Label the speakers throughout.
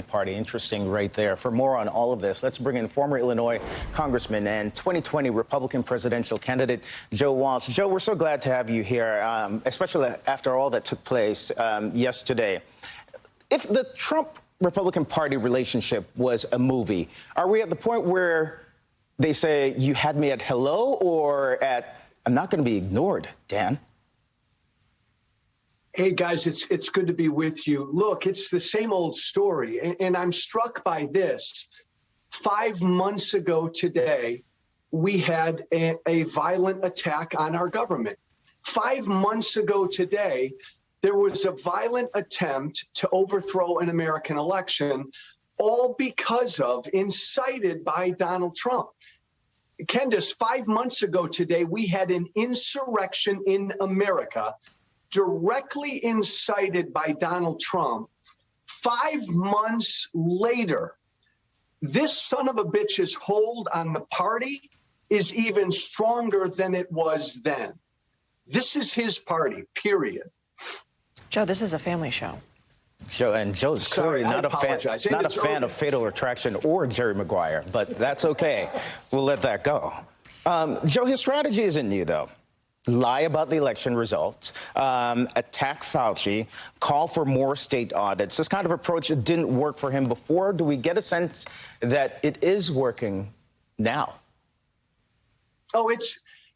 Speaker 1: Party. Interesting right there. For more on all of this, let's bring in former Illinois Congressman and 2020 Republican presidential candidate Joe Walsh. Joe, we're so glad to have you here, especially after all that took place yesterday. If the Trump-Republican Party relationship was a movie, are we at the point where they say, you had me at hello, or at, I'm not going to be ignored, Dan?
Speaker 2: Hey, guys, it's good to be with you. Look, it's the same old story, and I'm struck by this. 5 months ago today, we had a violent attack on our government. 5 months ago today, there was a violent attempt to overthrow an American election, all because of, incited by Donald Trump. Candace, 5 months ago today, we had an insurrection in America directly incited by Donald Trump. 5 months later, this son of a bitch's hold on the party is even stronger than it was then. This is his party, period.
Speaker 3: Joe, this is a family show.
Speaker 1: Joe, and Joe's clearly not a fan of Fatal Attraction or Jerry Maguire, but that's okay. We'll let that go. Joe, his strategy isn't new, though. Lie about the election results, attack Fauci, call for more state audits. This kind of approach didn't work for him before. Do we get a sense that it is working now?
Speaker 2: Oh,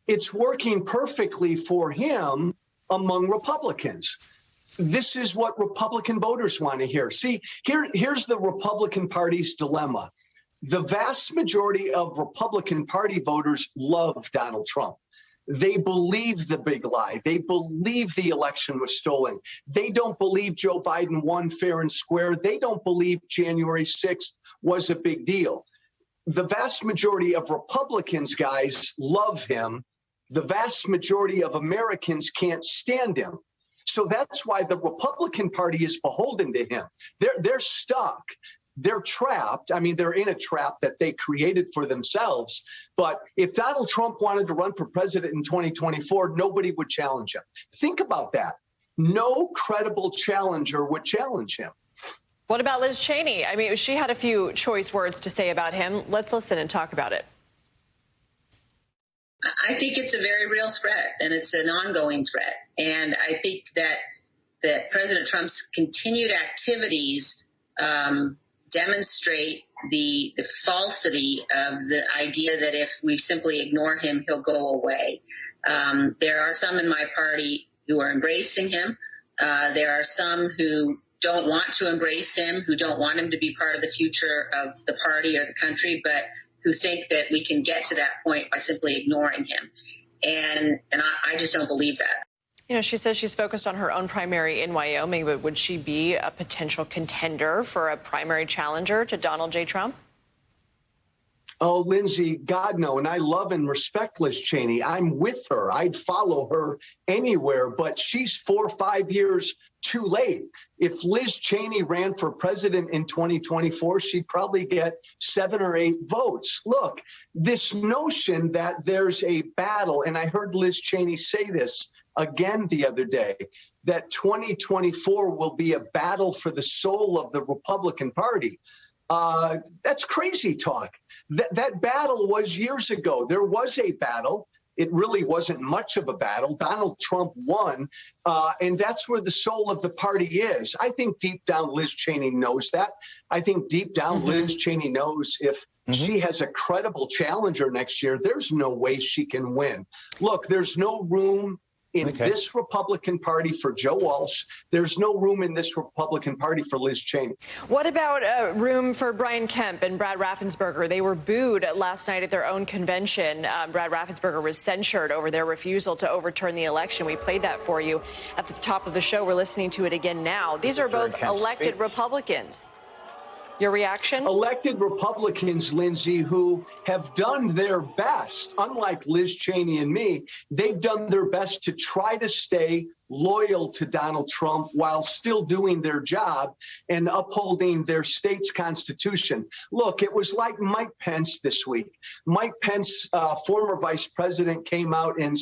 Speaker 2: it's working perfectly for him among Republicans. This is what Republican voters want to hear. See, here's the Republican Party's dilemma. The vast majority of Republican Party voters love Donald Trump. They believe the big lie. They believe the election was stolen. They don't believe Joe Biden won fair and square. They don't believe January 6th was a big deal. The vast majority of Republicans, guys, love him. The vast majority of Americans can't stand him. So that's why the Republican Party is beholden to him. They're stuck. They're trapped. I mean, they're in a trap that they created for themselves. But if Donald Trump wanted to run for president in 2024, nobody would challenge him. Think about that. No credible challenger would challenge him.
Speaker 3: What about Liz Cheney? I mean, she had a few choice words to say about him. Let's listen and talk about it.
Speaker 4: I think it's a very real threat, and it's an ongoing threat. And I think that President Trump's continued activities demonstrate the falsity of the idea that if we simply ignore him, he'll go away. There are some in my party who are embracing him. There are some who don't want to embrace him, who don't want him to be part of the future of the party or the country, but who think that we can get to that point by simply ignoring him. And I just don't believe that.
Speaker 3: You know, she says she's focused on her own primary in Wyoming, but would she be a potential contender for a primary challenger to Donald J. Trump?
Speaker 2: Oh, Lindsay, God, no. And I love and respect Liz Cheney. I'm with her. I'd follow her anywhere, but she's 4 or 5 years too late. If Liz Cheney ran for president in 2024, she'd probably get 7 or 8 votes. Look, this notion that there's a battle, and I heard Liz Cheney say this again the other day, that 2024 will be a battle for the soul of the Republican Party. That's crazy talk. That battle was years ago. There was a battle. It really wasn't much of a battle. Donald Trump won, and that's where the soul of the party is. I think deep down Liz Cheney knows that. I think deep down Liz Cheney knows if she has a credible challenger next year, there's no way she can win. Look, there's no room in this Republican Party for Joe Walsh. There's no room in this Republican Party for Liz Cheney.
Speaker 3: What about room for Brian Kemp and Brad Raffensperger? They were booed last night at their own convention. Brad Raffensperger was censured over their refusal to overturn the election. We played that for you at the top of the show. We're listening to it again now. These are both elected Republicans. Your reaction?
Speaker 2: Elected Republicans, Lindsay, who have done their best, unlike Liz Cheney and me, they've done their best to try to stay loyal to Donald Trump while still doing their job and upholding their state's constitution. Look, it was like Mike Pence this week. Mike Pence, former vice president, came out and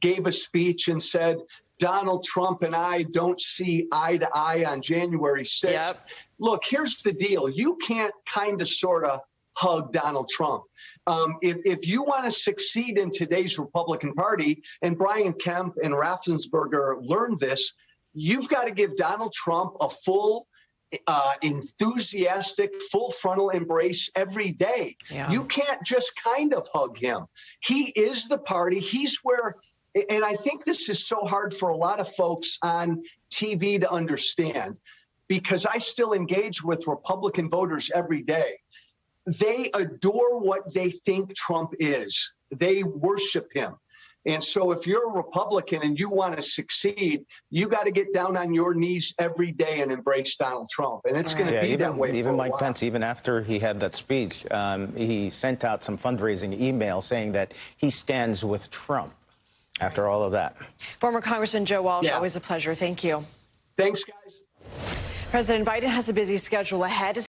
Speaker 2: gave a speech and said, Donald Trump and I don't see eye to eye on January 6th.
Speaker 3: Yep.
Speaker 2: Look, here's the deal. You can't kind of sort of hug Donald Trump. If you want to succeed in today's Republican Party, and Brian Kemp and Raffensperger learned this, you've got to give Donald Trump a full, enthusiastic, full frontal embrace every day.
Speaker 3: Yeah.
Speaker 2: You can't just kind of hug him. He is the party. He's where, and I think this is so hard for a lot of folks on TV to understand, because I still engage with Republican voters every day. They adore what they think Trump is. They worship him. And so if you're a Republican and you want to succeed, you got to get down on your knees every day and embrace Donald Trump. And it's going to be that way.
Speaker 1: Even Mike Pence, even after he had that speech, he sent out some fundraising email saying that he stands with Trump after all of that.
Speaker 3: Former Congressman Joe Walsh, always a pleasure. Thank you.
Speaker 2: Thanks, guys.
Speaker 3: President Biden has a busy schedule ahead.